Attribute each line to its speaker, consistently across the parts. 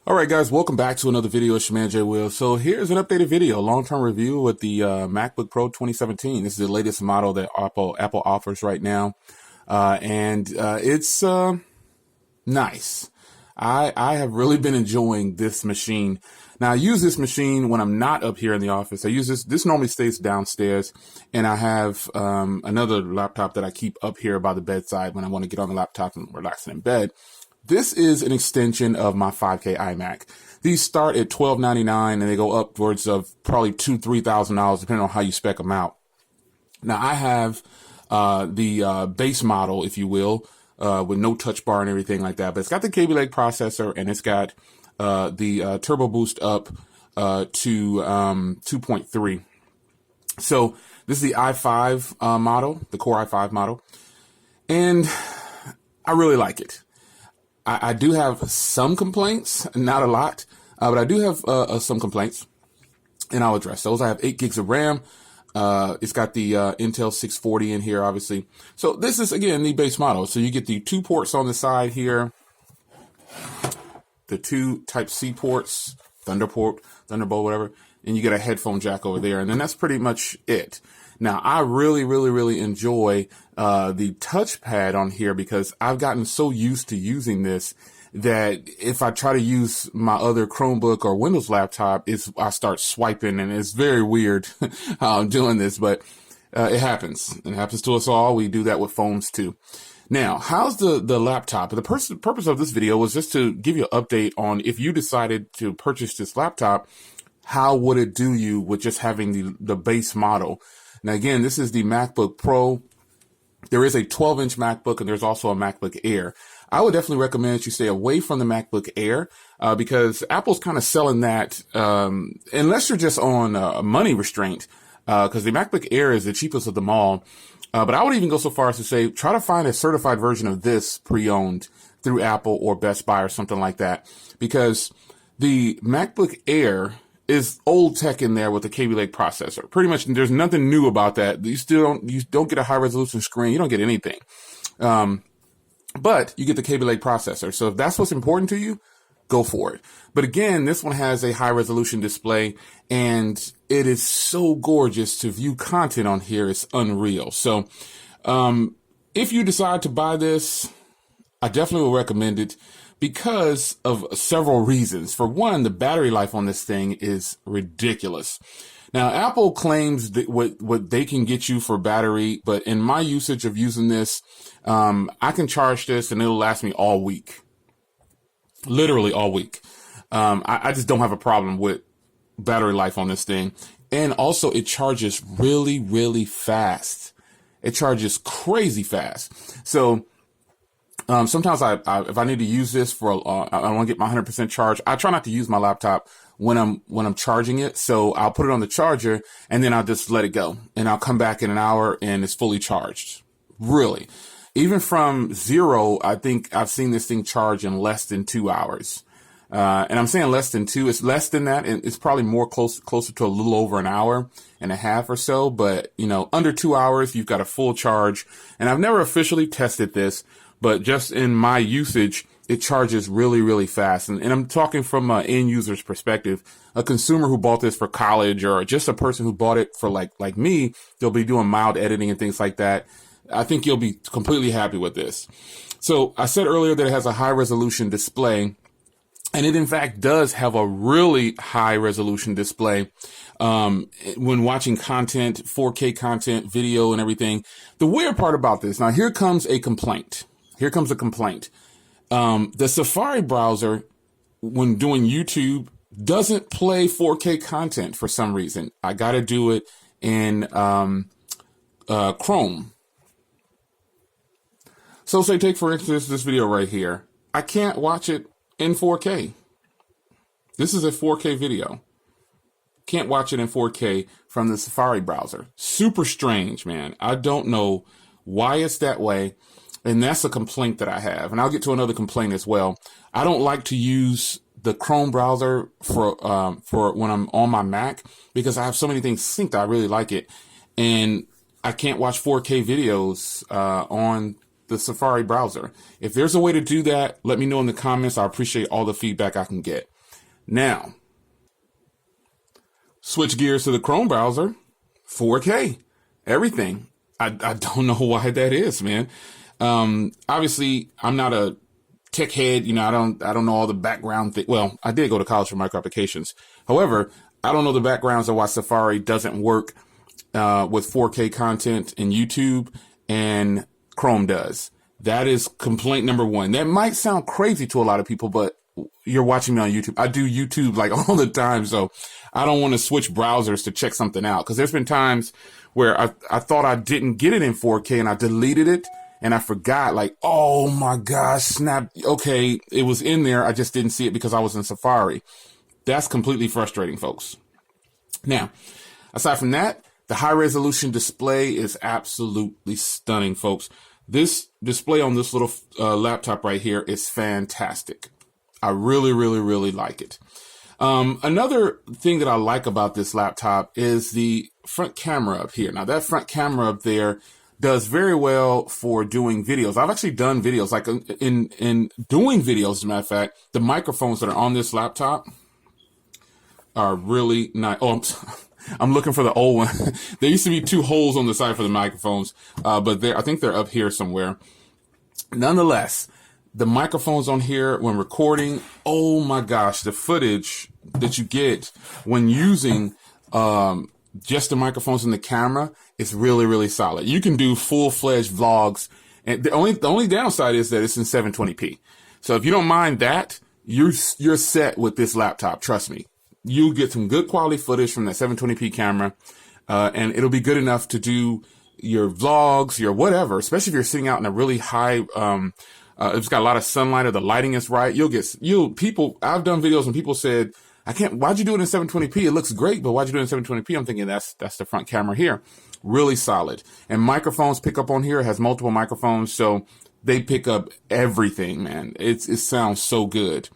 Speaker 1: All right, guys, welcome back to another video. It's your man, Jay Will. So here's an updated video, long-term review with the MacBook Pro 2017. This is the latest model that Apple offers right now. It's nice. I have really been enjoying this machine. Now, I use this machine when I'm not up here in the office. I use this normally stays downstairs, and I have another laptop that I keep up here by the bedside when I want to get on the laptop and relaxing in bed. This is an extension of my 5K iMac. These start at $1,299 and they go upwards of probably $2,000-$3,000 depending on how you spec them out. Now I have the base model, if you will, with no touch bar and everything like that. But it's got the Kaby Lake processor and it's got the turbo boost up to 2.3. So this is the i5 model, the Core i5 model, and I really like it. I do have some complaints, not a lot, but I do have some complaints, and I'll address those. I have 8 gigs of RAM. It's got the Intel 640 in here, obviously. So this is, again, the base model. So you get the 2 ports on the side here, the 2 Type-C ports, Thunderbolt, whatever, and you get a headphone jack over there, and then that's pretty much it. Now, I really enjoy the touchpad on here because I've gotten so used to using this that if I try to use my other Chromebook or Windows laptop, I start swiping, and it's very weird how I'm doing this, but it happens. It happens to us all. We do that with phones too. Now, how's the laptop? The purpose of this video was just to give you an update on if you decided to purchase this laptop, how would it do you with just having the base model? Now, again, this is the MacBook Pro. There is a 12-inch MacBook, and there's also a MacBook Air. I would definitely recommend that you stay away from the MacBook Air because Apple's kind of selling that unless you're just on a money restraint because the MacBook Air is the cheapest of them all. But I would even go so far as to say try to find a certified version of this pre-owned through Apple or Best Buy or something like that because the MacBook Air is old tech in there with the Kaby Lake processor. Pretty much, there's nothing new about that. You don't get a high resolution screen. You don't get anything. But you get the Kaby Lake processor. So if that's what's important to you, go for it. But again, this one has a high resolution display and it is so gorgeous to view content on here. It's unreal. So, if you decide to buy this, I definitely will recommend it because of several reasons. For one, the battery life on this thing is ridiculous. Now, Apple claims that what they can get you for battery, but in my usage of using this, I can charge this and it'll last me all week. Literally all week. I just don't have a problem with battery life on this thing. And also it charges really fast. It charges crazy fast. So, sometimes if I need to use this for, I want to get my 100% charge. I try not to use my laptop when I'm charging it. So I'll put it on the charger and then I'll just let it go and I'll come back in an hour and it's fully charged. Really. Even from 0, I think I've seen this thing charge in less than 2 hours. And I'm saying less than 2, it's less than that. And it's probably more closer to a little over an hour and a half or so. But, under 2 hours, you've got a full charge. And I've never officially tested this, but just in my usage, it charges really fast. And I'm talking from an end user's perspective, a consumer who bought this for college or just a person who bought it for like me, they'll be doing mild editing and things like that. I think you'll be completely happy with this. So I said earlier that it has a high resolution display. And it, in fact, does have a really high resolution display when watching content, 4K content, video and everything. The weird part about this, now here comes a complaint. The Safari browser, when doing YouTube, doesn't play 4K content for some reason. I got to do it in Chrome. So say take, for instance, this video right here. I can't watch it in 4K. This is a 4K video. Can't watch it in 4K from the Safari browser. Super strange, man. I don't know why it's that way. And that's a complaint that I have. And I'll get to another complaint as well. I don't like to use the Chrome browser for when I'm on my Mac because I have so many things synced. I really like it. And I can't watch 4K videos on the Safari browser. If there's a way to do that, let me know in the comments. I appreciate all the feedback I can get. Now, switch gears to the Chrome browser, 4K, everything. I don't know why that is, man. Obviously, I'm not a tech head. I don't know all the background thing. Well, I did go to college for micro applications. However, I don't know the backgrounds of why Safari doesn't work with 4K content in YouTube and Chrome does. That is complaint number one. That might sound crazy to a lot of people, but you're watching me on YouTube. I do YouTube like all the time, so I don't want to switch browsers to check something out. Because there's been times where I thought I didn't get it in 4K and I deleted it and I forgot, like, oh my gosh, snap. Okay, it was in there. I just didn't see it because I was in Safari. That's completely frustrating, folks. Now, aside from that, the high resolution display is absolutely stunning, folks. This display on this little laptop right here is fantastic. I really, really, really like it. Another thing that I like about this laptop is the front camera up here. Now, that front camera up there does very well for doing videos. I've actually done videos, like in doing videos, as a matter of fact, the microphones that are on this laptop are really nice. Oh, I'm looking for the old one. There used to be 2 holes on the side for the microphones, but I think they're up here somewhere. Nonetheless, the microphones on here when recording, oh my gosh, the footage that you get when using just the microphones and the camera is really, really solid. You can do full-fledged vlogs, and the only downside is that it's in 720p. So if you don't mind that, you're set with this laptop. Trust me. You'll get some good quality footage from that 720p camera, and it'll be good enough to do your vlogs, your whatever, especially if you're sitting out in a really high, it's got a lot of sunlight or the lighting is right. I've done videos when people said, why'd you do it in 720p? It looks great, but why'd you do it in 720p? I'm thinking that's the front camera here. Really solid. And microphones pick up on here. It has multiple microphones, so they pick up everything, man. It sounds so good.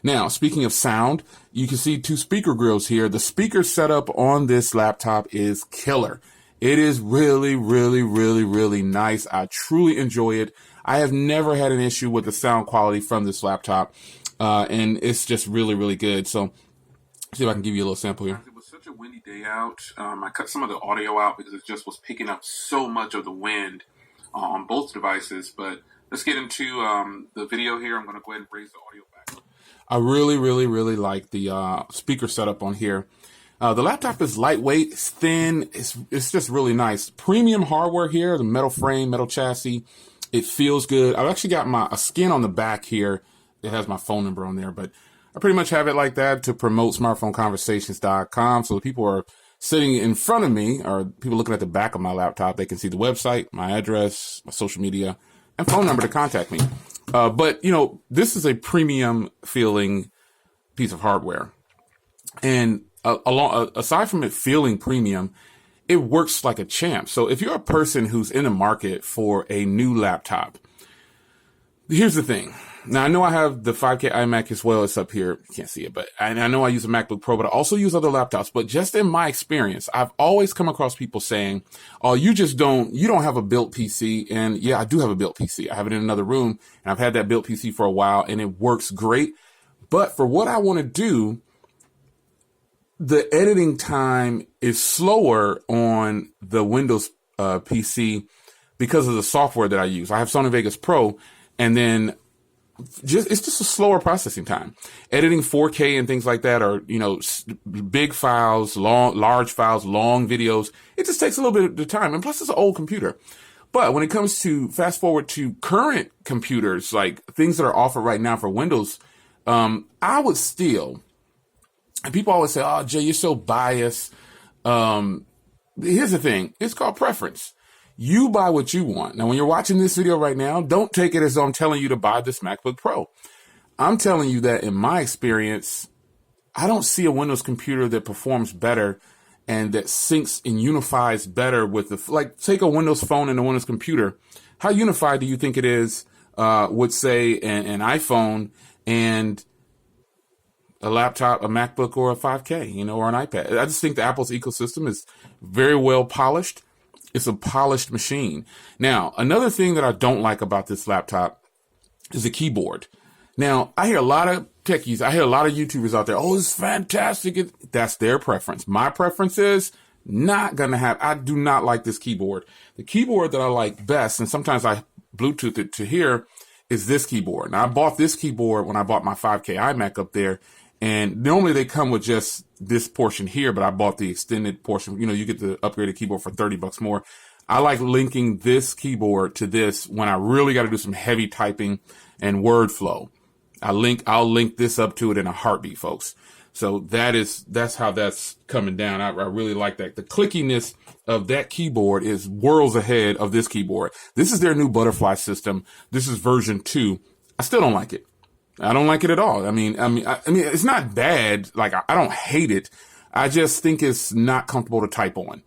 Speaker 1: Now, speaking of sound, you can see 2 speaker grills here. The speaker setup on this laptop is killer. It is really, really, really, really nice. I truly enjoy it. I have never had an issue with the sound quality from this laptop, and it's just really, really good. So, see if I can give you a little sample here. It was such a windy day out. I cut some of the audio out because it just was picking up so much of the wind on both devices. But let's get into the video here. I'm going to go ahead and raise the audio back. I really, really, really like the speaker setup on here. The laptop is lightweight, it's thin, it's just really nice. Premium hardware here, the metal frame, metal chassis. It feels good. I've actually got a skin on the back here. It has my phone number on there, but I pretty much have it like that to promote smartphoneconversations.com. So the people are sitting in front of me, or people looking at the back of my laptop, they can see the website, my address, my social media, and phone number to contact me. But, this is a premium feeling piece of hardware. And aside from it feeling premium, it works like a champ. So if you're a person who's in the market for a new laptop, here's the thing. Now, I know I have the 5K iMac as well. It's up here. You can't see it, but I know I use a MacBook Pro, but I also use other laptops. But just in my experience, I've always come across people saying, oh, you don't have a built PC. And yeah, I do have a built PC. I have it in another room, and I've had that built PC for a while, and it works great. But for what I want to do, the editing time is slower on the Windows PC because of the software that I use. I have Sony Vegas Pro, and then it's just a slower processing time. Editing 4K and things like that, or big files, large files, long videos, it just takes a little bit of time. And plus, it's an old computer. But when it comes to fast forward to current computers, like things that are offered right now for Windows, I would still. And people always say, "Oh, Jay, you're so biased." Here's the thing: it's called preference. You buy what you want. Now, when you're watching this video right now, don't take it as though I'm telling you to buy this MacBook Pro. I'm telling you that in my experience, I don't see a Windows computer that performs better and that syncs and unifies better with take a Windows phone and a Windows computer. How unified do you think it is with, say, an iPhone and a laptop, a MacBook, or a 5K, or an iPad? I just think the Apple's ecosystem is very well polished. It's a polished machine. Now, another thing that I don't like about this laptop is the keyboard. Now, I hear a lot of techies, I hear a lot of YouTubers out there, oh, it's fantastic. That's their preference. My preference is not going to have, I do not like this keyboard. The keyboard that I like best, and sometimes I Bluetooth it to here, is this keyboard. Now, I bought this keyboard when I bought my 5K iMac up there, and normally they come with just this portion here, but I bought the extended portion. You know, you get the upgraded keyboard for $30 more. I like linking this keyboard to this when I really got to do some heavy typing and word flow. I'll link this up to it in a heartbeat, folks. So that's how that's coming down. I really like that. The clickiness of that keyboard is worlds ahead of this keyboard. This is their new butterfly system. This is version 2. I still don't like it. I don't like it at all. I mean, it's not bad. Like, I don't hate it. I just think it's not comfortable to type on.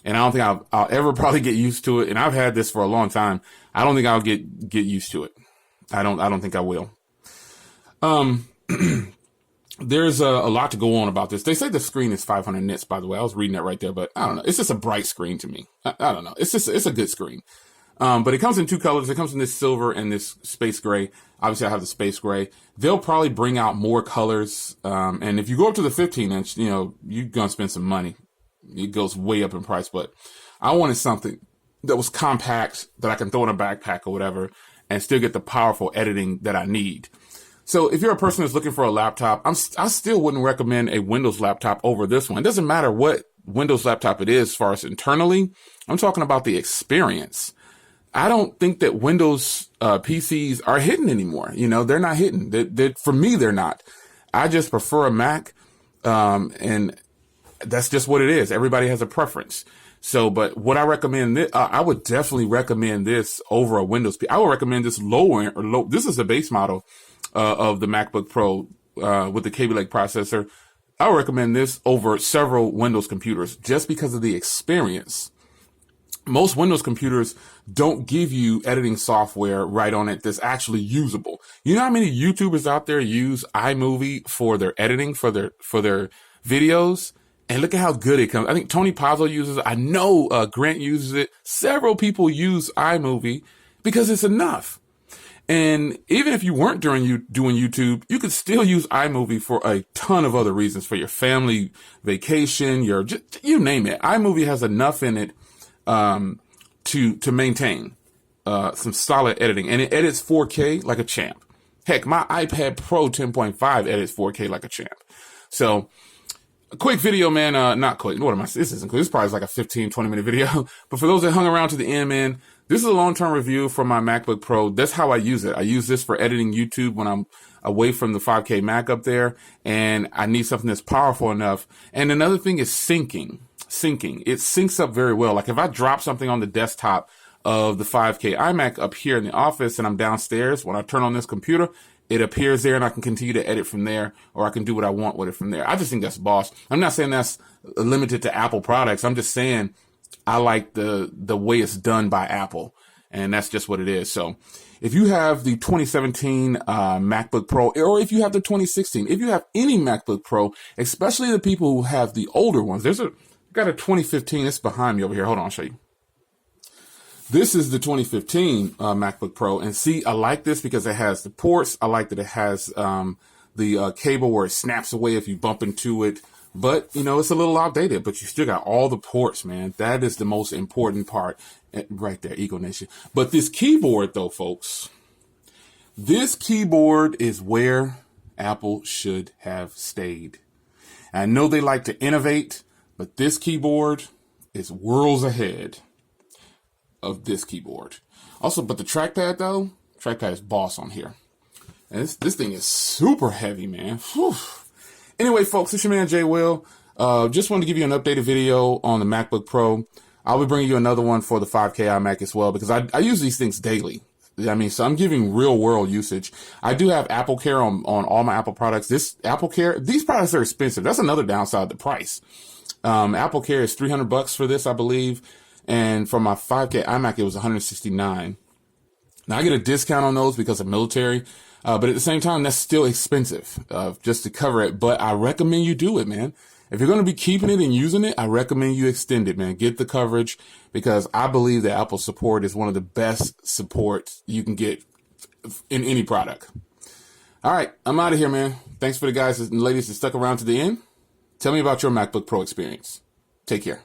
Speaker 1: And I don't think I'll ever probably get used to it. And I've had this for a long time. I don't think I'll get used to it. I don't think I will. There's a lot to go on about this. They say the screen is 500 nits, by the way. I was reading that right there, but I don't know. It's just a bright screen to me. I don't know. It's a good screen. But it comes in 2 colors. It comes in this silver and this space gray. Obviously, I have the space gray. They'll probably bring out more colors. And if you go up to the 15-inch, you know, you're going to spend some money. It goes way up in price, but I wanted something that was compact, that I can throw in a backpack or whatever, and still get the powerful editing that I need. So if you're a person that's looking for a laptop, I still wouldn't recommend a Windows laptop over this one. It doesn't matter what Windows laptop it is as far as internally. I'm talking about the experience. I don't think that Windows PCs are hidden anymore. You know, they're not hidden. For me, they're not. I just prefer a Mac, and that's just what it is. Everybody has a preference. So, but what I recommend, I would definitely recommend this over a Windows PC. I would recommend this lower. This is the base model of the MacBook Pro with the Kaby Lake processor. I would recommend this over several Windows computers just because of the experience. Most Windows computers don't give you editing software right on it that's actually usable. You know how many YouTubers out there use iMovie for their editing, for their videos? And look at how good it comes. I think Tony Pazzo uses it. I know Grant uses it. Several people use iMovie because it's enough. And even if you weren't doing YouTube, you could still use iMovie for a ton of other reasons, for your family vacation, you name it. iMovie has enough in it to maintain some solid editing, and it edits 4K like a champ. Heck, my iPad Pro 10.5 edits 4K like a champ. So, a quick video, man. Not quick. What am I? This isn't quick. This is probably like a 15-20 minute video. But for those that hung around to the end, man, this is a long-term review for my MacBook Pro. That's how I use it. I use this for editing YouTube when I'm away from the 5K Mac up there, and I need something that's powerful enough. And another thing is syncing. It syncs up very well. Like if I drop something on the desktop of the 5K iMac up here in the office and I'm downstairs, when I turn on this computer, it appears there and I can continue to edit from there, or I can do what I want with it from there. I just think that's boss. I'm not saying that's limited to Apple products. I'm just saying I like the way it's done by Apple, and that's just what it is. So if you have the 2017 MacBook Pro, or if you have the 2016, if you have any MacBook Pro, especially the people who have the older ones, got a 2015. It's behind me over here. Hold on, I'll show you. This is the 2015 MacBook Pro, and see, I like this because it has the ports. I like that it has the cable where it snaps away if you bump into it. But, you know, it's a little outdated, but you still got all the ports, man. That is the most important part right there, Eagle Nation. But this keyboard, though, folks, this keyboard is where Apple should have stayed. I know they like to innovate, but this keyboard is worlds ahead of this keyboard. Also, but the trackpad, though, trackpad is boss on here. And this thing is super heavy, man. Whew. Anyway, folks, it's your man, Jay Will. Just wanted to give you an updated video on the MacBook Pro. I'll be bringing you another one for the 5K iMac as well, because I use these things daily. I mean, so I'm giving real world usage. I do have Apple Care on all my Apple products. This Apple Care, these products are expensive. That's another downside, the price. Apple Care is $300 for this, I believe. And for my 5K iMac, it was $169. Now I get a discount on those because of military. But at the same time, that's still expensive, just to cover it. But I recommend you do it, man. If you're going to be keeping it and using it, I recommend you extend it, man. Get the coverage, because I believe that Apple support is one of the best supports you can get in any product. All right, I'm out of here, man. Thanks for the guys and ladies that stuck around to the end. Tell me about your MacBook Pro experience. Take care.